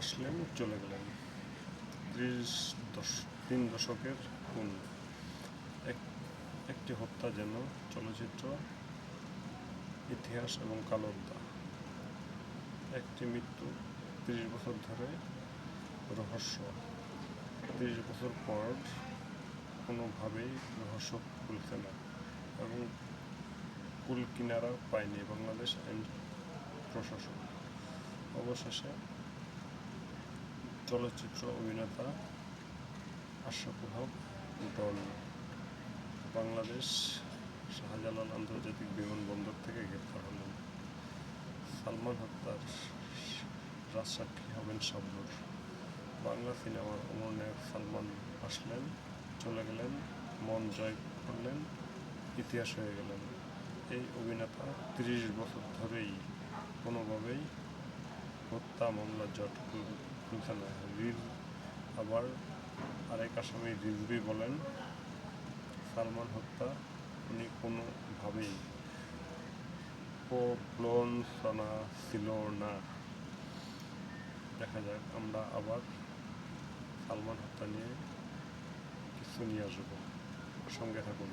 আসলেন চলে গেলেন। 3 দশকের খুন, একটি হত্যা যেন চলচ্চিত্র ইতিহাস এবং কালো অধ্যায়। একটি মৃত্যু 30 বছর ধরে রহস্য, 30 বছর পর কোনোভাবেই রহস্য খুলছে না এবং কুল কিনারা পায়নি বাংলাদেশ আইন প্রশাসন। অবশেষে চলচ্চিত্র অভিনেতা আশরাফুল হক ডন বাংলাদেশ শাহজালাল আন্তর্জাতিক বিমানবন্দর থেকে গ্রেপ্তার হলেন। সালমান হত্যার রাজসাক্ষী হবেন শাবনূর। বাংলা সিনেমার অমর নায়ক সালমান আসলেন, চলে গেলেন, মন জয় করলেন, ইতিহাস হয়ে গেলেন। এই অভিনেতা 30 বছর ধরেই কোনোভাবেই হত্যা মামলার জট খুলছে না। আবার আরেক আসামি রিজভী বলেন, সালমান হত্যা উনি কোনোভাবেই প্ররোচনা ছিল না। দেখা যাক, আমরা আবার সালমান হত্যা নিয়ে কিছু নিয়ে আসবো, সঙ্গে থাকুন।